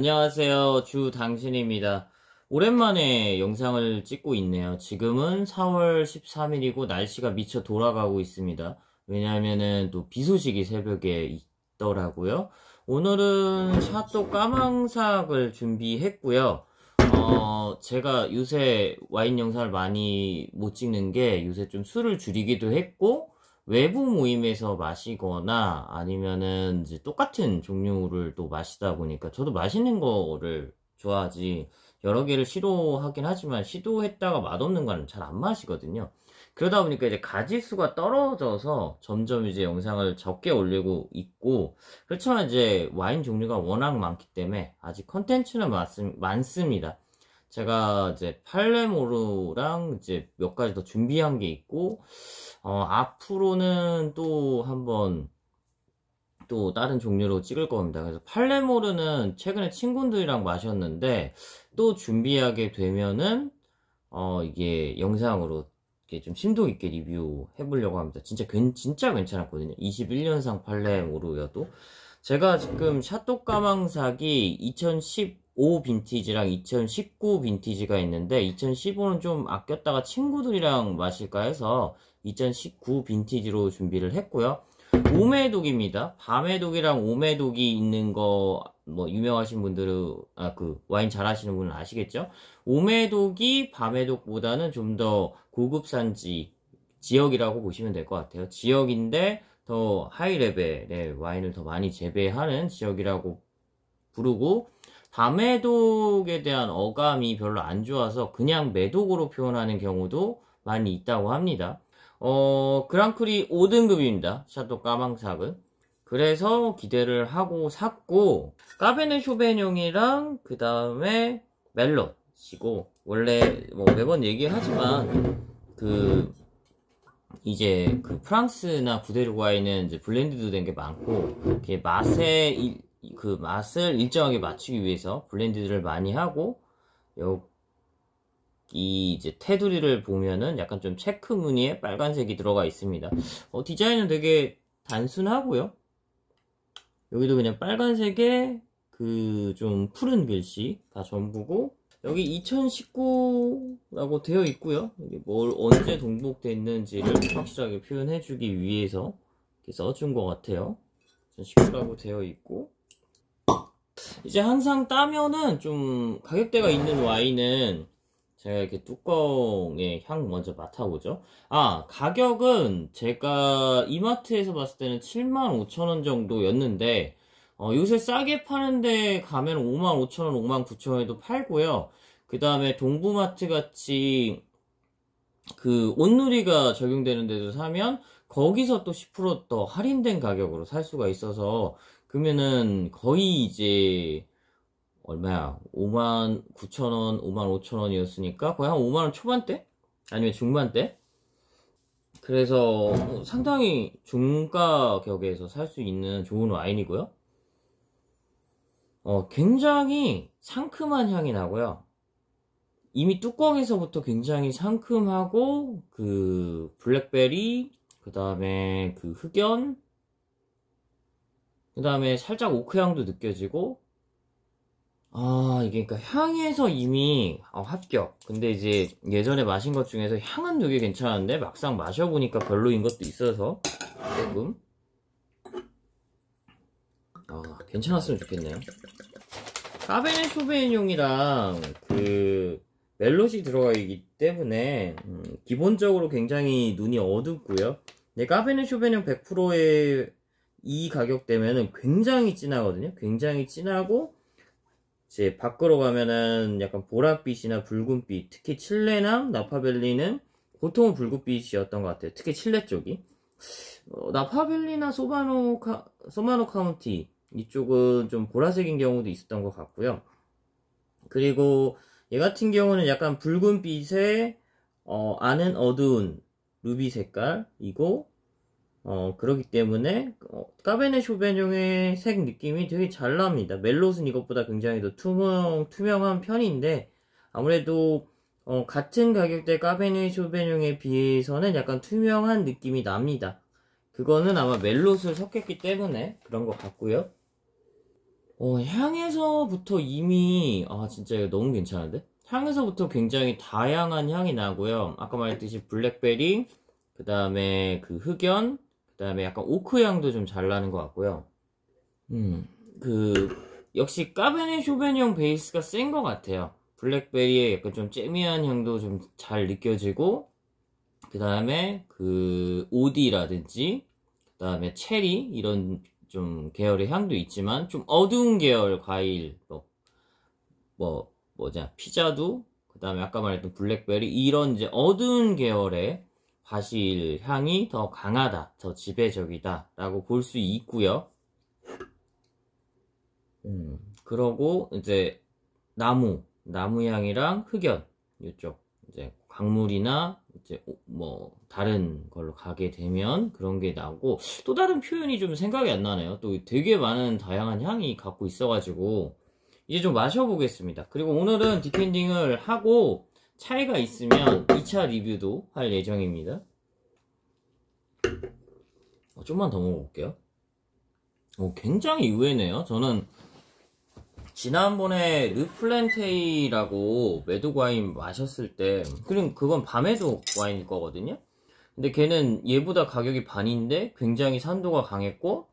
안녕하세요. 주당신입니다. 오랜만에 영상을 찍고 있네요. 지금은 4월 13일이고 날씨가 미쳐 돌아가고 있습니다. 왜냐하면은 또 비 소식이 새벽에 있더라고요. 오늘은 샤또 까망삭을 준비했고요. 제가 요새 와인 영상을 많이 못 찍는 게 요새 좀 술을 줄이기도 했고, 외부 모임에서 마시거나 아니면은 이제 똑같은 종류를 또 마시다 보니까 저도 맛있는 거를 좋아하지 여러 개를 시도하긴 하지만 시도했다가 맛없는 건 잘 안 마시거든요. 그러다 보니까 이제 가지수가 떨어져서 점점 이제 영상을 적게 올리고 있고, 그렇지만 이제 와인 종류가 워낙 많기 때문에 아직 컨텐츠는 많습니다. 제가 이제 팔레모르랑 이제 몇 가지 더 준비한 게 있고, 앞으로는 또 한번 또 다른 종류로 찍을 겁니다. 그래서 팔레모르는 최근에 친구들이랑 마셨는데 또 준비하게 되면은 이게 영상으로 이렇게 좀 심도 있게 리뷰 해보려고 합니다. 진짜 괜찮았거든요. 21년상 팔레모르여도. 제가 지금 샤또 까망삭이 2015 빈티지랑 2019 빈티지가 있는데 2015는 좀 아꼈다가 친구들이랑 마실까 해서 2019 빈티지로 준비를 했고요. 오메독입니다. 밤에독이랑 오메독이 있는 거 뭐 유명하신 분들은 그 와인 잘 하시는 분은 아시겠죠? 오메독이 밤에독보다는 좀 더 고급 산지 지역이라고 보시면 될 것 같아요. 지역인데 더 하이 레벨의 와인을 더 많이 재배하는 지역이라고 부르고, 밤에독에 대한 어감이 별로 안 좋아서 그냥 메독으로 표현하는 경우도 많이 있다고 합니다. 그랑크리 5등급입니다. 샤또 까망삭은. 그래서 기대를 하고 샀고, 까베네 쇼베뇽이랑 그 다음에 멜롯이고, 원래 뭐 매번 얘기하지만 이제 그 프랑스나 부데르 와인은 이제 블렌디드 된 게 많고, 이렇게 맛을 일정하게 맞추기 위해서 블렌디드를 많이 하고, 이 이제 테두리를 보면은 약간 좀 체크 무늬에 빨간색이 들어가 있습니다. 디자인은 되게 단순하고요. 여기도 그냥 빨간색에 그 좀 푸른 글씨가 전부고, 여기 2019라고 되어 있고요. 여기 뭘 언제 동복됐는지를 확실하게 표현해주기 위해서 이렇게 써준 것 같아요. 2019라고 되어 있고, 이제 항상 따면은 좀 가격대가 있는 와인은 제가 이렇게 뚜껑에 향 먼저 맡아보죠. 가격은 제가 이마트에서 봤을 때는 75,000원 정도였는데, 요새 싸게 파는데 가면 55,000원, 59,000원에도 팔고요. 그 다음에 동부마트 같이 그 온누리가 적용되는 데도 사면 거기서 또 10% 더 할인된 가격으로 살 수가 있어서, 그러면은 거의 이제 얼마야? 59,000원, 55,000원이었으니까 거의 한 5만원 초반대? 아니면 중반대? 그래서 상당히 중가 격에서 살 수 있는 좋은 와인이고요. 굉장히 상큼한 향이 나고요. 이미 뚜껑에서부터 굉장히 상큼하고, 그 블랙베리, 그 다음에 그 흑연, 그 다음에 살짝 오크향도 느껴지고, 이게 그러니까 향에서 이미 합격. 근데 이제 예전에 마신 것 중에서 향은 되게 괜찮은데 막상 마셔보니까 별로인 것도 있어서 조금 괜찮았으면 좋겠네요. 까베네 쇼베뇽이랑 그 멜롯이 들어가 있기 때문에 기본적으로 굉장히 눈이 어둡고요. 근데 까베네 쇼베뇽 100%의 이 가격대면은 굉장히 진하거든요. 굉장히 진하고, 이제 밖으로 가면은 약간 보랏빛이나 붉은빛, 특히 칠레나 나파밸리는 보통은 붉은빛이었던 것 같아요. 특히 칠레 쪽이. 나파밸리나 소마노 카운티 이쪽은 좀 보라색인 경우도 있었던 것 같고요. 그리고 얘 같은 경우는 약간 붉은빛에 안은 어두운 루비 색깔이고, 그렇기 때문에 까베네 쇼베뇽의 색 느낌이 되게 잘 납니다. 멜롯은 이것보다 굉장히 더 투명한 편인데, 아무래도 같은 가격대 까베네 쇼베뇽에 비해서는 약간 투명한 느낌이 납니다. 그거는 아마 멜롯을 섞였기 때문에 그런 것 같고요. 향에서부터 이미, 진짜 이거 너무 괜찮은데? 향에서부터 굉장히 다양한 향이 나고요. 아까 말했듯이 블랙베리, 그 다음에 그 흑연, 그 다음에 약간 오크 향도 좀 잘 나는 것 같고요. 역시 까베네 쇼베뇽 베이스가 센 것 같아요. 블랙베리의 약간 좀 잼미한 향도 좀 잘 느껴지고, 그 다음에 그 오디라든지, 그 다음에 체리, 이런 좀 계열의 향도 있지만, 좀 어두운 계열 과일, 피자도, 그 다음에 아까 말했던 블랙베리, 이런 이제 어두운 계열의 바실 향이 더 강하다, 더 지배적이다, 라고 볼 수 있고요. 그러고 이제 나무향이랑 흑연, 이쪽 이제 광물이나 이제 다른 걸로 가게 되면 그런 게 나오고, 또 다른 표현이 좀 생각이 안 나네요. 또 되게 많은 다양한 향이 갖고 있어가지고 이제 좀 마셔보겠습니다. 그리고 오늘은 디캔딩을 하고 차이가 있으면 2차 리뷰도 할 예정입니다. 좀만 더 먹어볼게요. 굉장히 의외네요. 저는 지난번에 르플렌테이라고 매독 와인 마셨을 때, 그건 밤에도 와인일 거거든요. 근데 걔는 얘보다 가격이 반인데 굉장히 산도가 강했고,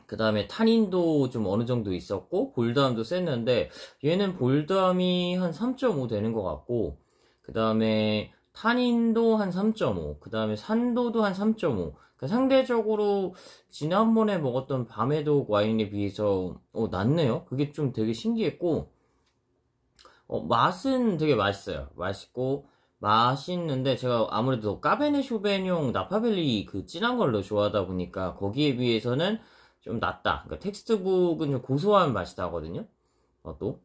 그 다음에 탄닌도 좀 어느 정도 있었고, 볼드함도 셌는데, 얘는 볼드함이 한 3.5 되는 것 같고, 그 다음에 탄닌도 한 3.5, 그 다음에 산도도 한 3.5. 그러니까 상대적으로 지난번에 먹었던 밤에독 와인에 비해서 낫네요. 그게 좀 되게 신기했고, 맛은 되게 맛있어요. 맛있는데, 제가 아무래도 까베네 쇼베뇽 나파밸리 그 진한 걸로 좋아하다 보니까 거기에 비해서는 좀 낫다. 그러니까 텍스트북은 좀 고소한 맛이 나거든요. 또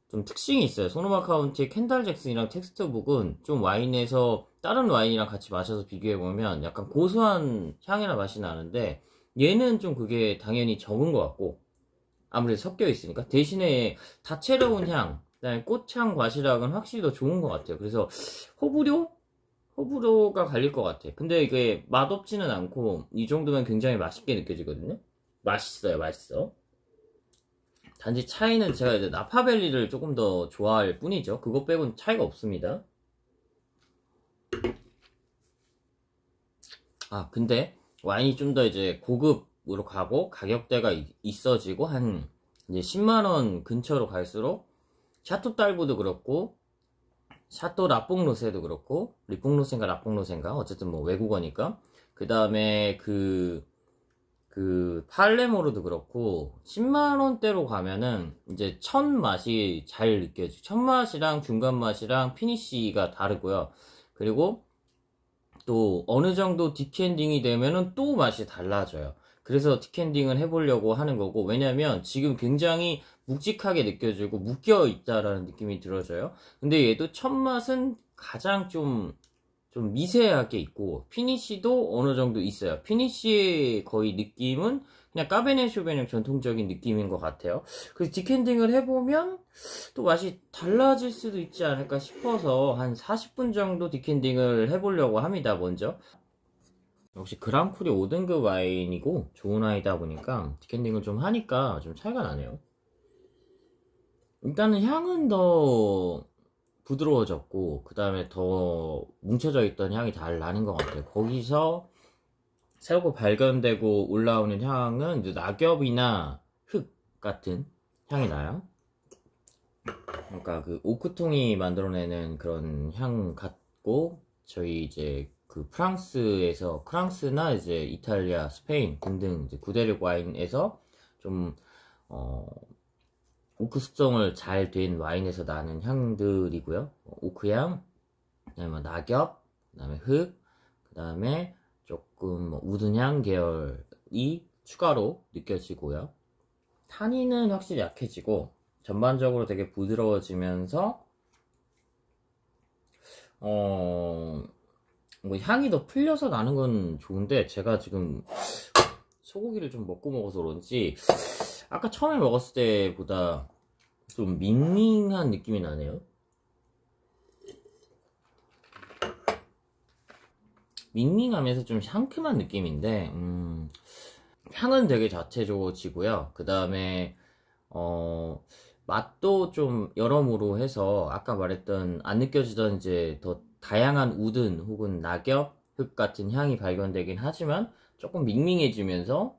좀 특징이 있어요. 소노마 카운티의 켄달 잭슨이랑 텍스트북은 좀 와인에서 다른 와인이랑 같이 마셔서 비교해보면 약간 고소한 향이나 맛이 나는데, 얘는 좀 그게 당연히 적은 것 같고, 아무래도 섞여 있으니까. 대신에 다채로운 향, 그다음에 꽃향, 과실향은 확실히 더 좋은 것 같아요. 그래서 호불호가 갈릴 것 같아. 근데 이게 맛없지는 않고 이 정도면 굉장히 맛있게 느껴지거든요. 맛있어. 단지 차이는 제가 이제 나파밸리를 조금 더 좋아할 뿐이죠. 그거 빼고는 차이가 없습니다. 근데 와인이 좀 더 이제 고급으로 가고 가격대가 있어지고 한 이제 10만원 근처로 갈수록 샤토 딸보도 그렇고, 샤토 라뽕로세도 그렇고, 리뽕로세인가 라뽕로세인가, 어쨌든 뭐 외국어니까, 그 다음에 그 팔레모르도 그렇고 10만원대로 가면은 이제 첫 맛이 잘 느껴지고, 첫 맛이랑 중간 맛이랑 피니쉬가 다르고요. 그리고 또 어느 정도 디캔딩이 되면은 또 맛이 달라져요. 그래서 디캔딩을 해보려고 하는 거고, 왜냐면 지금 굉장히 묵직하게 느껴지고 묶여 있다라는 느낌이 들어져요. 근데 얘도 첫 맛은 가장 좀 미세하게 있고, 피니쉬도 어느 정도 있어요. 피니쉬의 거의 느낌은 그냥 까베네 쇼베뇽 전통적인 느낌인 것 같아요. 그래서 디캔딩을 해보면 또 맛이 달라질 수도 있지 않을까 싶어서 한 40분 정도 디캔딩을 해보려고 합니다. 먼저 역시 그랑크루 5등급 와인이고 좋은 와인이다 보니까 디캔딩을 좀 하니까 좀 차이가 나네요. 일단은 향은 더 부드러워졌고, 그 다음에 더 뭉쳐져 있던 향이 잘 나는 것 같아요. 거기서 새롭게 발견되고 올라오는 향은 이제 낙엽이나 흙 같은 향이 나요. 그러니까 그 오크통이 만들어내는 그런 향 같고, 저희 이제 그 프랑스나 이제 이탈리아, 스페인 등등 이제 구대륙 와인에서 좀 오크 숙성을 잘 된 와인에서 나는 향들이고요. 오크향, 그 다음에 낙엽, 그 다음에 흙, 그 다음에 조금 우드향 계열이 추가로 느껴지고요. 탄닌은 확실히 약해지고 전반적으로 되게 부드러워지면서 뭐 향이 더 풀려서 나는 건 좋은데, 제가 지금 소고기를 좀 먹어서 그런지 아까 처음에 먹었을 때보다 좀 밍밍한 느낌이 나네요. 밍밍하면서 좀 상큼한 느낌인데, 향은 되게 자체적이고요. 그 다음에 맛도 좀 여러모로 해서 아까 말했던 안 느껴지던 이제 더 다양한 우든 혹은 낙엽, 흙 같은 향이 발견되긴 하지만 조금 밍밍해지면서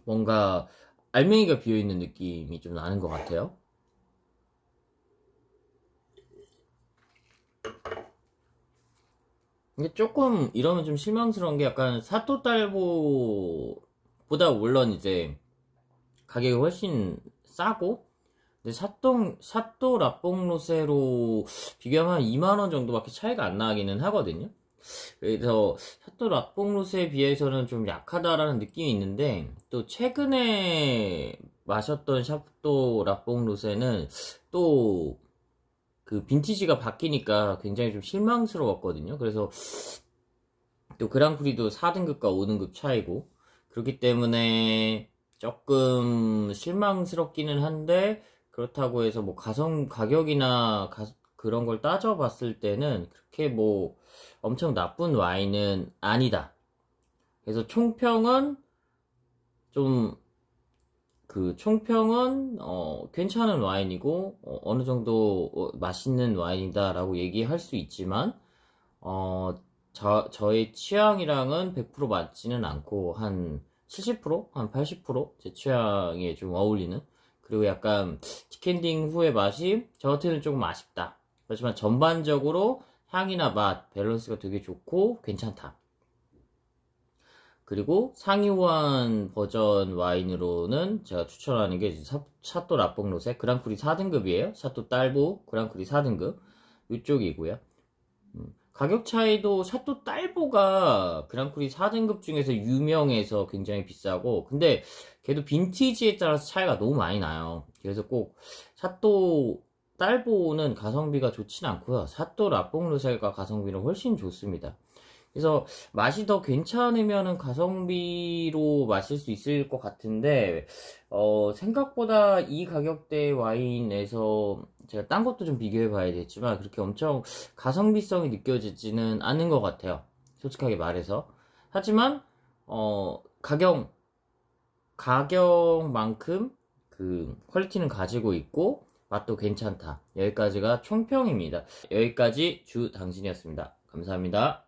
뭔가 알맹이가 비어있는 느낌이 좀 나는 것 같아요. 근데 조금 이러면 좀 실망스러운 게 약간 사또딸보보다 물론 이제 가격이 훨씬 싸고 근데 샤또 라뽕로세로 비교하면 2만원 정도밖에 차이가 안 나기는 하거든요. 그래서 샤또 라뽕로세에 비해서는 좀 약하다라는 느낌이 있는데 또 최근에 마셨던 샤또 라뽕로세는 또 그 빈티지가 바뀌니까 굉장히 좀 실망스러웠거든요. 그래서 또 그랑프리도 4등급과 5등급 차이고 그렇기 때문에 조금 실망스럽기는 한데 그렇다고 해서 뭐 가격이나 그런 걸 따져봤을 때는 그렇게 뭐 엄청 나쁜 와인은 아니다. 그래서 총평은 좀 총평은 괜찮은 와인이고 어느 정도 맛있는 와인이다 라고 얘기할 수 있지만 저의 취향이랑은 100% 맞지는 않고 한 70%? 한 80%제 취향에 좀 어울리는 그리고 약간 티캔딩 후의 맛이 저한테는 조금 아쉽다. 그렇지만 전반적으로 향이나 맛 밸런스가 되게 좋고 괜찮다. 그리고 상이호환 버전 와인으로는 제가 추천하는 게 샤또 라뽕로세 그랑프리 4등급이에요. 샤또 딸보 그랑프리 4등급 이쪽이고요. 가격 차이도 샤또 딸보가 그랑프리 4등급 중에서 유명해서 굉장히 비싸고 근데 걔도 빈티지에 따라서 차이가 너무 많이 나요. 그래서 꼭 샤또 딸보는 가성비가 좋진 않고요. 샤또 라뽕로세가 가성비는 훨씬 좋습니다. 그래서 맛이 더 괜찮으면 가성비로 마실 수 있을 것 같은데 생각보다 이 가격대 와인에서 제가 딴 것도 좀 비교해 봐야겠지만 그렇게 엄청 가성비성이 느껴지지는 않는 것 같아요. 솔직하게 말해서. 하지만 가격만큼 그 퀄리티는 가지고 있고 맛도 괜찮다. 여기까지가 총평입니다. 여기까지 주 당신이었습니다. 감사합니다.